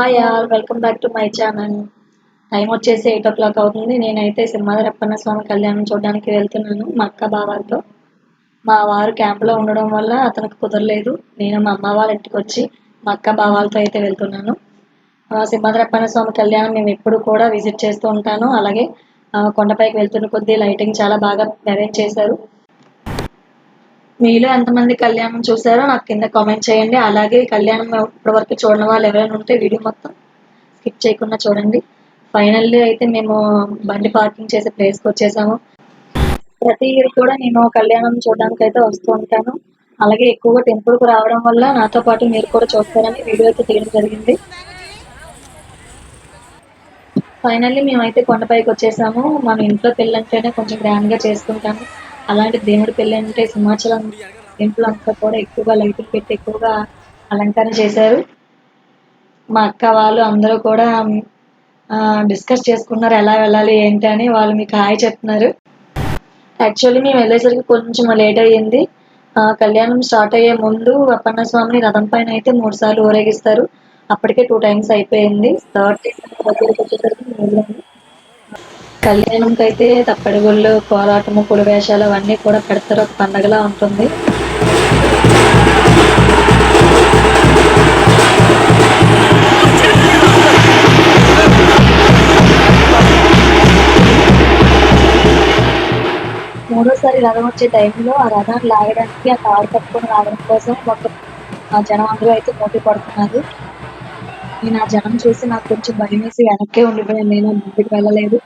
Hi all welcome back to my channel. Time వచ్చేసి 8 o'clock అవుతుంది. నేనైతే సింహాద్రప్పన్న స్వామి కళ్యాణం చూడడానికి వెళ్తున్నాను మా అక్క బావలతో. మా వారు క్యాంపులో ఉండడం వల్ల అతనికి కుదరలేదు. నేను మా అమ్మ వాళ్ళ ఇంటికి వచ్చి మా అక్క బావలతో అయితే వెళ్తున్నాను. సింహాద్రప్పన్న స్వామి కళ్యాణం మేము ఎప్పుడు కూడా విజిట్ చేస్తూ ఉంటాను. అలాగే కొండపైకి వెళ్తున్న కొద్దీ లైటింగ్ చాలా బాగా అరేంజ్ చేశారు. మీలో ఎంతమంది కళ్యాణం చూసారో నాకు కింద కామెంట్ చేయండి. అలాగే కళ్యాణం ఇప్పటివరకు చూడని వాళ్ళు ఎవరైనా ఉంటే వీడియో మొత్తం స్కిప్ చేయకుండా చూడండి. ఫైనల్లీ అయితే మేము బండి పార్కింగ్ చేసే ప్లేస్కి వచ్చేసాము. ప్రతి ఇయర్ కూడా నేను కళ్యాణం చూడడానికి అయితే వస్తూ ఉంటాను. అలాగే ఎక్కువగా టెంపుల్కి రావడం వల్ల నాతో పాటు మీరు కూడా చూస్తారని వీడియో అయితే తీయడం జరిగింది. ఫైనల్లీ మేమైతే కొండపైకి వచ్చేసాము. మన ఇంట్లో పెళ్ళి అంటేనే కొంచెం గ్రాండ్గా చేసుకుంటాము. అలాంటి దేవుడి పెళ్ళి అంటే సింహాచలం టెంపుల్ అంతా కూడా ఎక్కువగా లైటింగ్ పెట్టి ఎక్కువగా అలంకరణ చేశారు. మా అక్క వాళ్ళు అందరూ కూడా డిస్కస్ చేసుకున్నారు ఎలా వెళ్ళాలి ఏంటి అని. వాళ్ళు మీకు హాయ్ చెప్తున్నారు. యాక్చువల్లీ మేము వెళ్ళేసరికి కొంచెం లేట్ అయ్యింది. కళ్యాణం స్టార్ట్ అయ్యే ముందు అప్పన్న స్వామిని రథం పైన అయితే 3 సార్లు ఊరేగిస్తారు. అప్పటికే 2 times అయిపోయింది. థర్డ్ టైం దగ్గరికి వచ్చేసరికి మిగిలింది. కళ్యాణంకి అయితే తప్పెడుగుళ్ళు, కోలాటము, పులి వేషాలు అవన్నీ కూడా పెడతారు. ఒక పండగలా ఉంటుంది. మూడోసారి రథం వచ్చే టైంలో ఆ రథాన్ని లాగడానికి ఆ తాడు పట్టుకొని రావడం కోసం ఆ జనం అందరూ అయితే పోటీ పడుతున్నారు. నేను ఆ జనం చూసి నాకు కొంచెం భయం వేసి వెనక్కే ఉండిపోయాను. నేను ముందుకు వెళ్ళలేదు.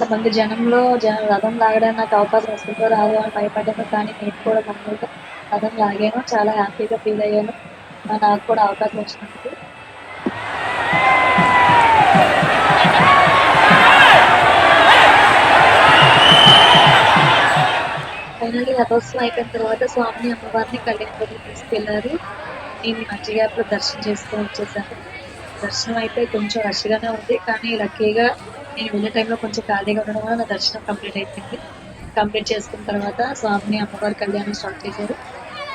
అంతమంది జనంలో రథం లాగడానికి నాకు అవకాశం వస్తుందో రాదో అని భయపడ్డాను. కానీ నేను కూడా మామూలుగా రథం లాగాను. చాలా హ్యాపీగా ఫీల్ అయ్యాను నాకు కూడా అవకాశం వచ్చినందుకు. ఫైనల్లీ రథోత్సవం అయిపోయిన తర్వాత స్వామిని అమ్మవారిని కళ్యాణపురికి తీసుకెళ్లారు. నేను మధ్య గ్యాప్లో దర్శనం చేసుకొని వచ్చేసాను. దర్శనం అయితే కొంచెం రష్గానే ఉంది. కానీ లక్కీగా నేను వెళ్ళే టైంలో కొంచెం ఖాళీగా ఉండడం వల్ల నా దర్శనం కంప్లీట్ అయిపోయింది. కంప్లీట్ చేసుకున్న తర్వాత స్వామిని అమ్మవారి కళ్యాణం స్టార్ట్ చేశారు.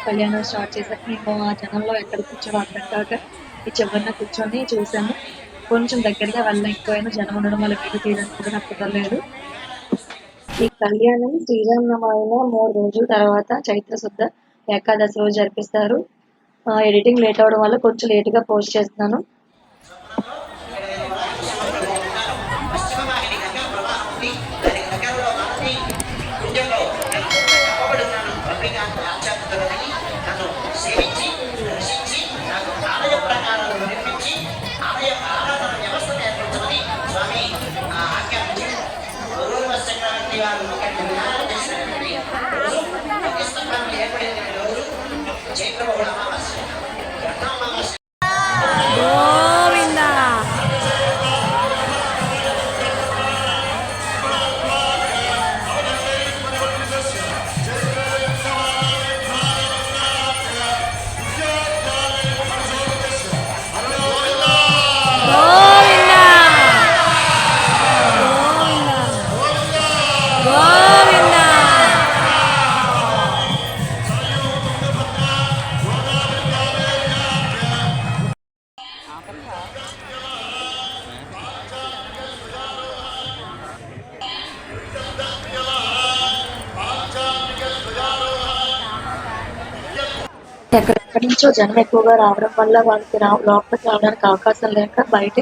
కళ్యాణం స్టార్ట్ చేశాక మేము ఆ జనంలో ఎక్కడ కూర్చోవో అర్థం కాక ఈ చివరిన కూర్చొని చూసాము. కొంచెం దగ్గరగా వెళ్ళలేకపోయినా జనం ఉండడం వల్ల వీడియో తీయడానికి కూడా నాకు కుదరలేదు. ఈ కళ్యాణం శ్రీరామనవమి 3 రోజుల తర్వాత చైత్ర శుద్ధ ఏకాదశి రోజు జరిపిస్తారు. ఎడిటింగ్ లేట్ అవడం వల్ల కొంచెం లేట్గా పోస్ట్ చేస్తున్నాను. ఎక్కడెక్కడి నుంచో జనం ఎక్కువగా రావడం వల్ల వాళ్ళకి లోపలికి రావడానికి అవకాశం లేక బయట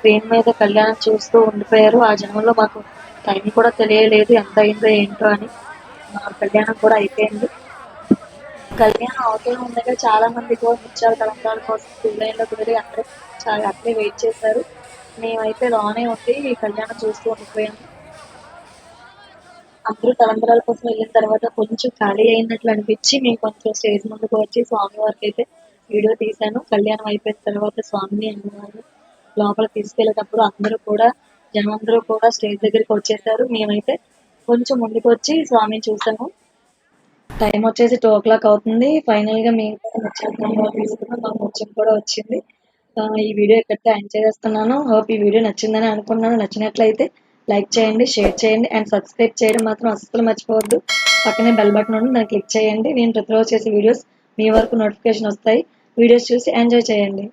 ట్రైన్ మీద కళ్యాణం చూస్తూ ఉండిపోయారు. ఆ జనంలో మాకు టైం కూడా తెలియలేదు ఎంత అయిందో ఏంటో అని. కళ్యాణం కూడా అయిపోయింది. కళ్యాణం అవుతూ ఉండగా చాలా మంది కూడా ముత్యాల తలంబ్రాల కోసం క్యూ లైన్లో కుదిరి అందరూ చాలా అక్కడే వెయిట్ చేశారు. మేమైతే లోనే ఉండి కళ్యాణం చూస్తూ ఉండిపోయాము. అందరూ తలంబరాల కోసం వెళ్ళిన తర్వాత కొంచెం ఖాళీ అయినట్లు అనిపించి మేము కొంచెం స్టేజ్ ముందుకు వచ్చి స్వామి వారికి అయితే వీడియో తీశాను. కళ్యాణం అయిపోయిన తర్వాత స్వామిని అమ్మవారిని లోపలికి తీసుకెళ్ళేటప్పుడు జనం అందరూ కూడా స్టేజ్ దగ్గరికి వచ్చేసారు. మేమైతే కొంచెం ముందుకు వచ్చి స్వామిని చూసాము. టైం వచ్చేసి 2:00 అవుతుంది. ఫైనల్‌గా మేము కూడా ముత్యాలమ్మ తీసుకున్నాం. మాకు ముత్యం కూడా వచ్చింది. ఈ వీడియో ఇక్కడితో ఎండ్ చేసేస్తున్నాను. హోప్ ఈ వీడియో నచ్చిందని అనుకున్నాను. నచ్చినట్లయితే లైక్ చేయండి, షేర్ చేయండి అండ్ సబ్స్క్రైబ్ చేయడం మాత్రం అస్సలు మర్చిపోవద్దు. పక్కనే బెల్ బటన్ ఉంది, దాన్ని క్లిక్ చేయండి. నేను ప్రతిరోజు చేసే వీడియోస్ మీ వరకు నోటిఫికేషన్ వస్తాయి. వీడియోస్ చూసి ఎంజాయ్ చేయండి.